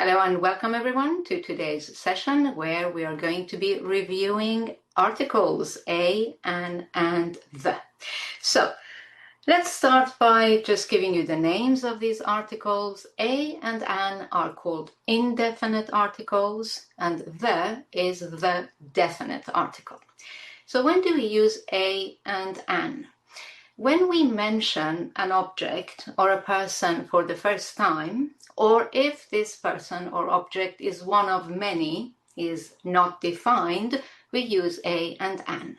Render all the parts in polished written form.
Hello and welcome everyone to today's session where we are going to be reviewing articles a, an, and the. So let's start by just giving you the names of these articles. A and an are called indefinite articles and the is the definite article. So when do we use a and an? When we mention an object or a person for the first time, or if this person or object is one of many, is not defined, we use a and an.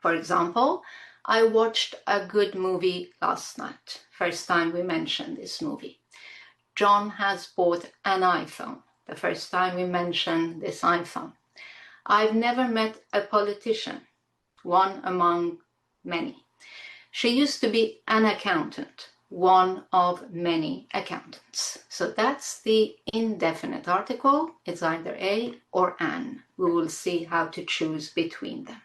For example, I watched a good movie last night. First time we mention this movie. John has bought an iPhone. The first time we mention this iPhone. I've never met a politician. One among many. She used to be an accountant, one of many accountants. So that's the indefinite article. It's either a or an. We will see how to choose between them.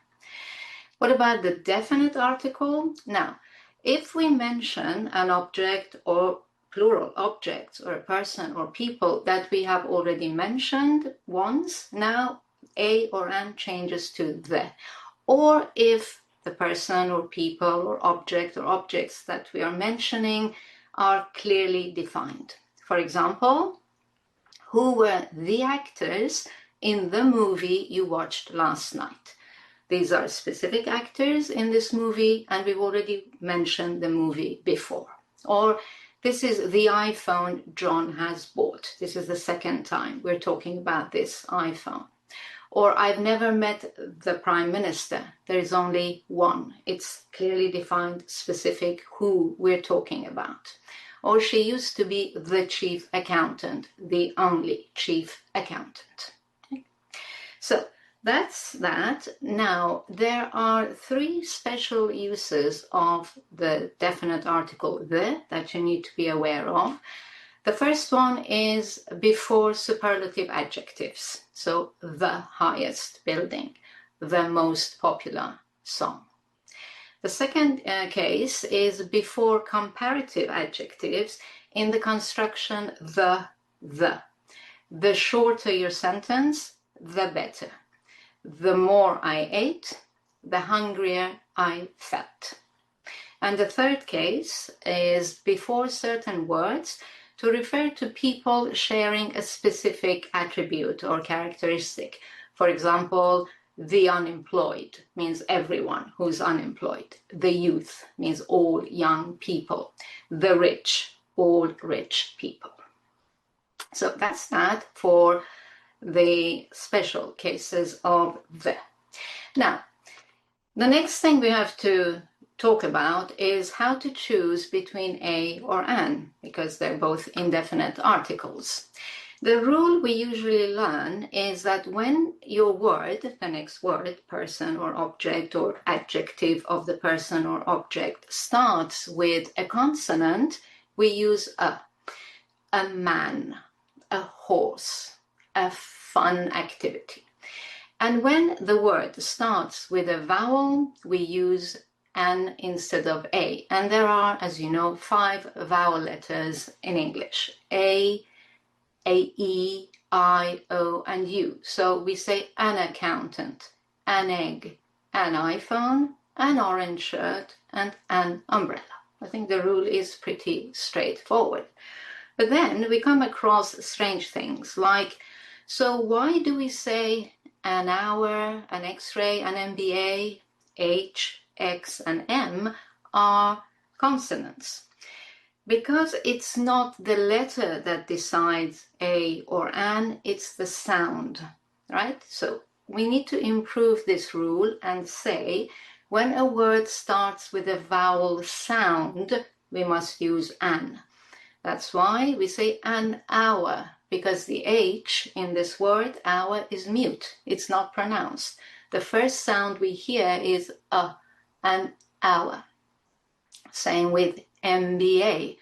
What about the definite article? Now, if we mention an object or plural objects or a person or people that we have already mentioned once, now a or an changes to the. Or if the person or people or object or objects that we are mentioning are clearly defined. For example, who were the actors in the movie you watched last night? These are specific actors in this movie and we've already mentioned the movie before. Or this is the iPhone John has bought. This is the second time we're talking about this iPhone. Or I've never met the Prime Minister. There is only one. It's clearly defined, specific who we're talking about. Or she used to be the chief accountant, the only chief accountant. Okay. So that's that. Now, there are three special uses of the definite article the that you need to be aware of. The first one is before superlative adjectives. So the highest building, the most popular song. The second case is before comparative adjectives in the construction the. The shorter your sentence, the better. The more I ate, the hungrier I felt. And the third case is before certain words to refer to people sharing a specific attribute or characteristic. For example, the unemployed means everyone who's unemployed. The youth means all young people. The rich, all rich people. So that's that for the special cases of the. Now, the next thing we have to talk about is how to choose between a or an, because they're both indefinite articles. The rule we usually learn is that when your word, the next word, person or object or adjective of the person or object starts with a consonant, we use a man, a horse, a fun activity. And when the word starts with a vowel, we use an instead of a. And there are, as you know, 5 vowel letters in English. A, E, I, O, and U. So we say an accountant, an egg, an iPhone, an orange shirt, and an umbrella. I think the rule is pretty straightforward. But then we come across strange things like, so why do we say an hour, an X-ray, an MBA, H, X, and M are consonants? Because it's not the letter that decides a or an, it's the sound, right? So we need to improve this rule and say when a word starts with a vowel sound, we must use an. That's why we say an hour, because the H in this word, hour, is mute. It's not pronounced. The first sound we hear is a, an hour. Same with MBA.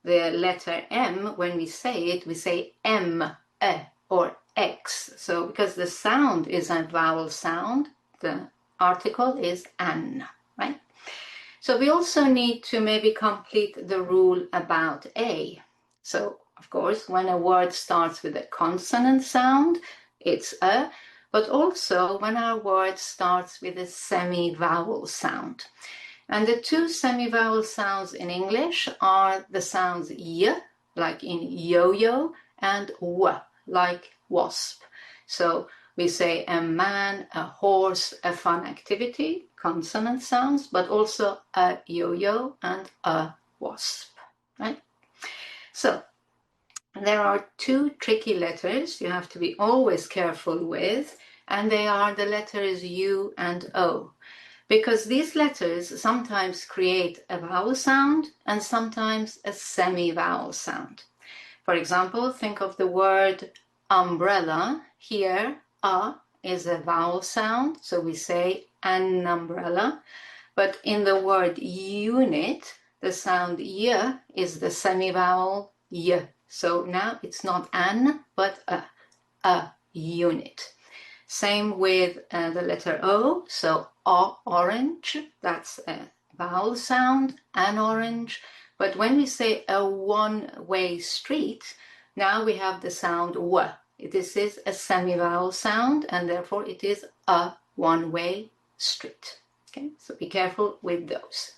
The letter M, when we say M, E, or X. So because the sound is a vowel sound, the article is an, right? So we also need to maybe complete the rule about a. So of course, when a word starts with a consonant sound, it's a, but also when our word starts with a semi-vowel sound. And the two semi-vowel sounds in English are the sounds y, like in yo-yo, and w, like wasp. So we say a man, a horse, a fun activity, consonant sounds, but also a yo-yo and a wasp, right? So there are two tricky letters you have to be always careful with, and they are the letters U and O, because these letters sometimes create a vowel sound and sometimes a semi-vowel sound. For example, think of the word umbrella. Here, a is a vowel sound, so we say an umbrella. But in the word unit, the sound y is the semi-vowel y. So now it's not an, but a unit. Same with the letter O, so orange, that's a vowel sound, an orange. But when we say a one-way street, now we have the sound w. This is a semi-vowel sound, and therefore it is a one-way street. Okay, so be careful with those.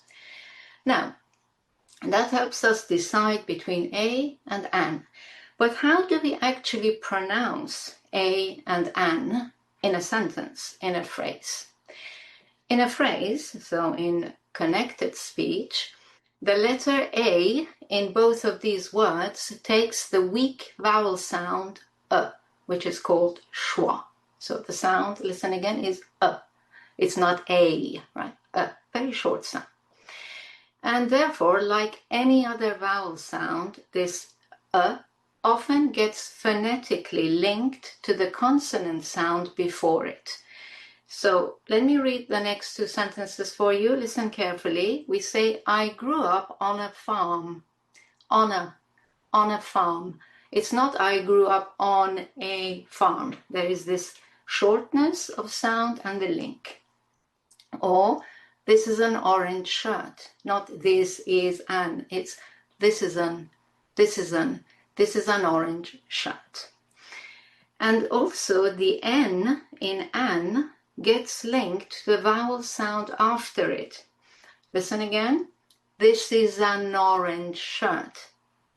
Now, that helps us decide between a and an. But how do we actually pronounce a and an in a sentence, in a phrase? In a phrase, so in connected speech, the letter A in both of these words takes the weak vowel sound which is called schwa. So the sound, listen again, is It's not a, right? Very short sound. And therefore, like any other vowel sound, this often gets phonetically linked to the consonant sound before it. So let me read the next two sentences for you. Listen carefully. We say, I grew up on a farm. On a farm. It's not I grew up on a farm. There is this shortness of sound and the link. Or this is an orange shirt. Not this is an. It's this is an orange shirt. And also the N in an gets linked to the vowel sound after it. Listen again. This is an orange shirt.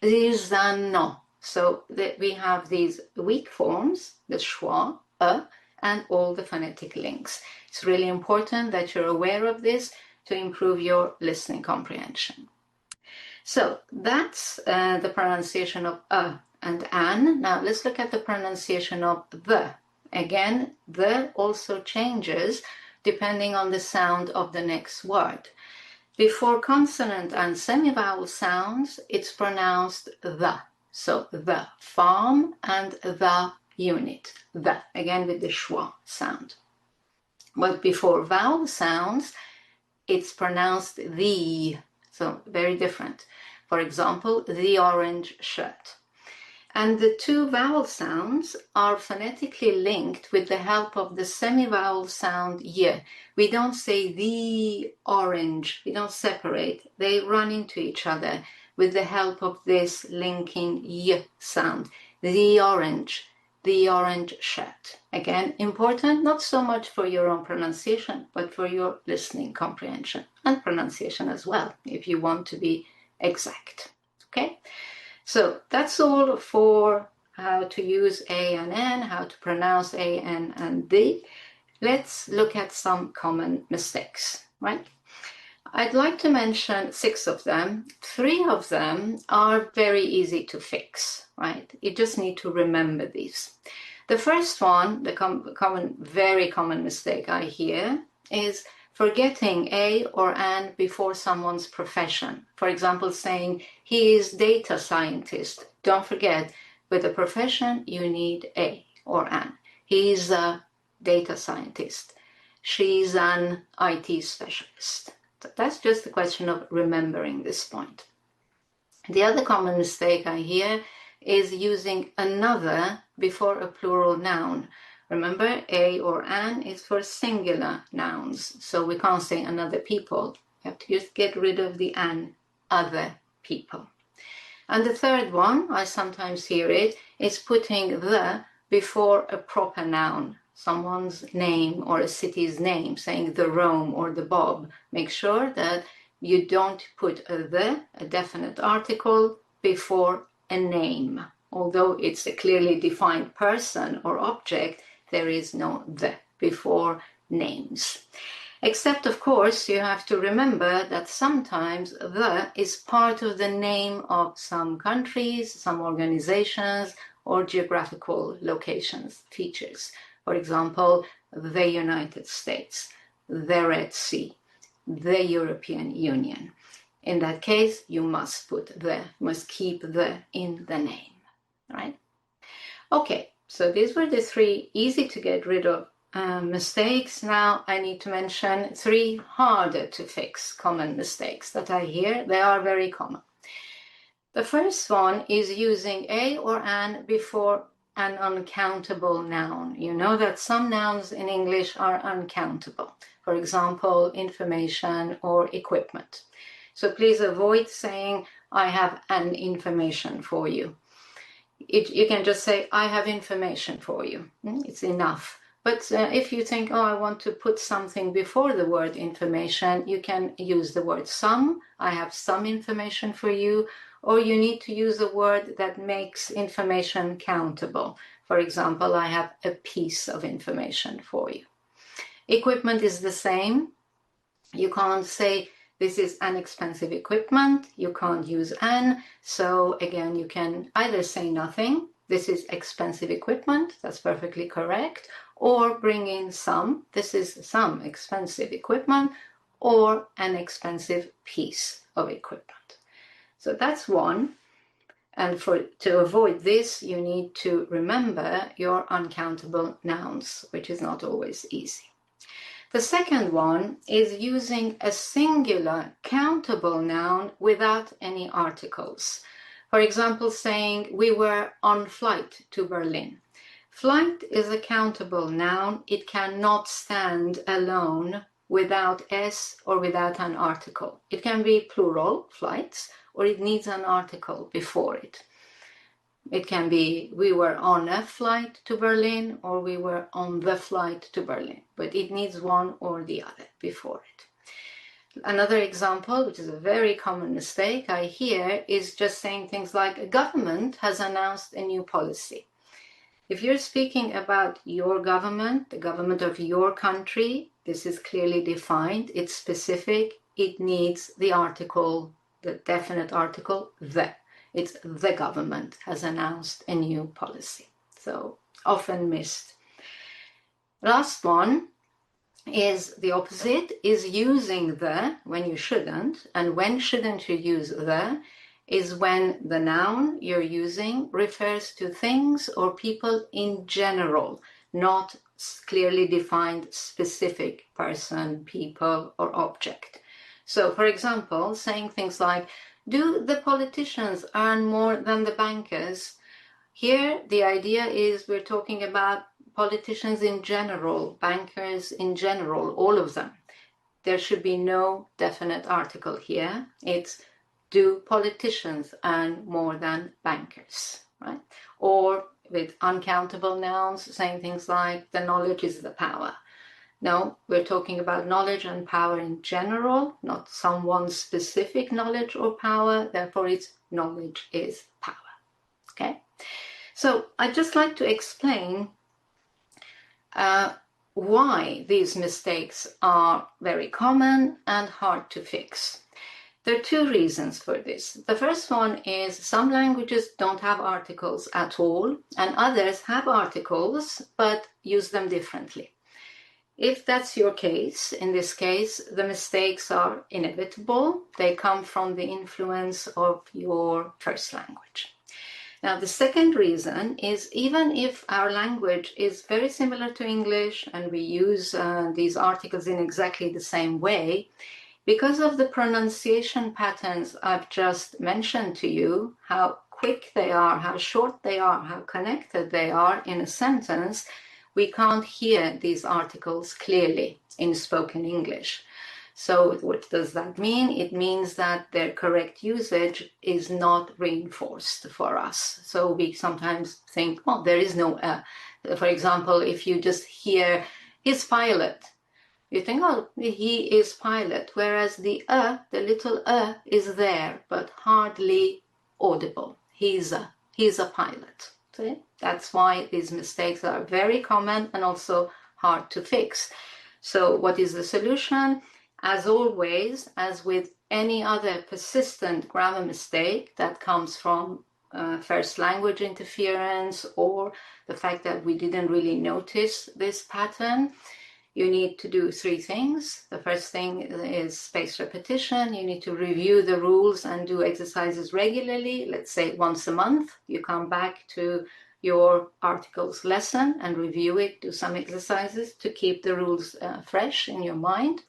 This is an no. So we have these weak forms, the schwa, and all the phonetic links. It's really important that you're aware of this to improve your listening comprehension. So that's the pronunciation of and an. Now let's look at the pronunciation of the. Again, the also changes depending on the sound of the next word. Before consonant and semi-vowel sounds, it's pronounced the. So the farm and the unit. The, again with the schwa sound. But before vowel sounds, it's pronounced the. So very different. For example, the orange shirt. And the two vowel sounds are phonetically linked with the help of the semi-vowel sound y. We don't say the orange, we don't separate. They run into each other with the help of this linking y sound. The orange shirt. Again, important, not so much for your own pronunciation, but for your listening comprehension and pronunciation as well, if you want to be exact. Okay? So that's all for how to use a and n, how to pronounce a, n, and the. Let's look at some common mistakes, right? I'd like to mention 6 of them. 3 of them are very easy to fix, right? You just need to remember these. The first one, the very common mistake I hear is forgetting a or an before someone's profession. For example, saying he is data scientist. Don't forget, with a profession, you need a or an. He's a data scientist. She's an IT specialist. So that's just a question of remembering this point. The other common mistake I hear is using another before a plural noun. Remember, a or an is for singular nouns, so we can't say another people. You have to just get rid of the an, other people. And the third one, I sometimes hear it, is putting the before a proper noun, someone's name or a city's name, saying the Rome or the Bob. Make sure that you don't put a definite article, before a name. Although it's a clearly defined person or object, there is no the before names. Except, of course, you have to remember that sometimes the is part of the name of some countries, some organizations, or geographical locations, features. For example, the United States, the Red Sea, the European Union. In that case, you must keep the in the name, right? Okay, so these were the three easy to get rid of mistakes. Now I need to mention three harder to fix common mistakes that I hear. They are very common. The first one is using a or an before an uncountable noun. You know that some nouns in English are uncountable. For example, information or equipment. So please avoid saying, I have an information for you. You can just say, I have information for you. It's enough. But if you think, I want to put something before the word information, you can use the word some. I have some information for you. Or you need to use a word that makes information countable. For example, I have a piece of information for you. Equipment is the same. You can't say, this is an expensive equipment. You can't use an. So again, you can either say nothing. This is expensive equipment. That's perfectly correct. Or bring in some. This is some expensive equipment. Or an expensive piece of equipment. So that's one. And to avoid this, you need to remember your uncountable nouns, which is not always easy. The second one is using a singular countable noun without any articles. For example, saying, we were on flight to Berlin. Flight is a countable noun. It cannot stand alone without s or without an article. It can be plural, flights, or it needs an article before it. It can be, we were on a flight to Berlin, or we were on the flight to Berlin, but it needs one or the other before it. Another example, which is a very common mistake I hear, is just saying things like, a government has announced a new policy. If you're speaking about your government, the government of your country, this is clearly defined, it's specific, it needs the article, the definite article, the. It's the government has announced a new policy. So often missed. Last one is the opposite, is using the when you shouldn't. And when shouldn't you use the is when the noun you're using refers to things or people in general, not clearly defined specific person, people, or object. So, for example, saying things like, do the politicians earn more than the bankers? Here, the idea is we're talking about politicians in general, bankers in general, all of them. There should be no definite article here. It's, do politicians earn more than bankers, right? Or with uncountable nouns, saying things like, the knowledge is the power. No, we're talking about knowledge and power in general, not someone's specific knowledge or power. Therefore, it's knowledge is power. Okay? So I'd just like to explain why these mistakes are very common and hard to fix. There are two reasons for this. The first one is some languages don't have articles at all, and others have articles but use them differently. If that's your case, in this case, the mistakes are inevitable. They come from the influence of your first language. Now, the second reason is even if our language is very similar to English and we use these articles in exactly the same way, because of the pronunciation patterns I've just mentioned to you, how quick they are, how short they are, how connected they are in a sentence, we can't hear these articles clearly in spoken English. So what does that mean? It means that their correct usage is not reinforced for us. So we sometimes think, oh, there is no for example, if you just hear his pilot, you think, oh, he is pilot, whereas the little is there, but hardly audible. He's a pilot. See? That's why these mistakes are very common and also hard to fix. So what is the solution? As always, as with any other persistent grammar mistake that comes from first language interference or the fact that we didn't really notice this pattern, you need to do three things. The first thing is spaced repetition. You need to review the rules and do exercises regularly. Let's say once a month, you come back to your articles lesson and review it, do some exercises to keep the rules fresh in your mind.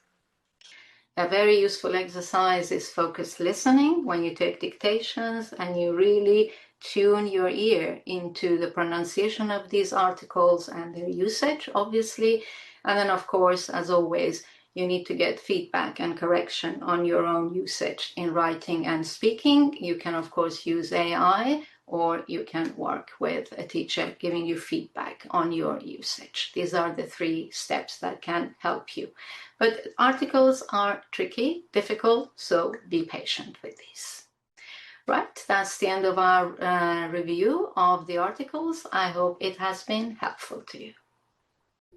A very useful exercise is focused listening when you take dictations and you really tune your ear into the pronunciation of these articles and their usage, obviously. And then, of course, as always, you need to get feedback and correction on your own usage in writing and speaking. You can, of course, use AI, or you can work with a teacher giving you feedback on your usage. These are the three steps that can help you. But articles are tricky, difficult, so be patient with these. Right, that's the end of our review of the articles. I hope it has been helpful to you.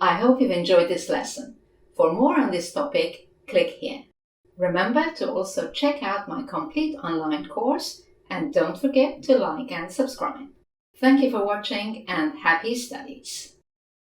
I hope you've enjoyed this lesson. For more on this topic, click here. Remember to also check out my complete online course and don't forget to like and subscribe. Thank you for watching and happy studies!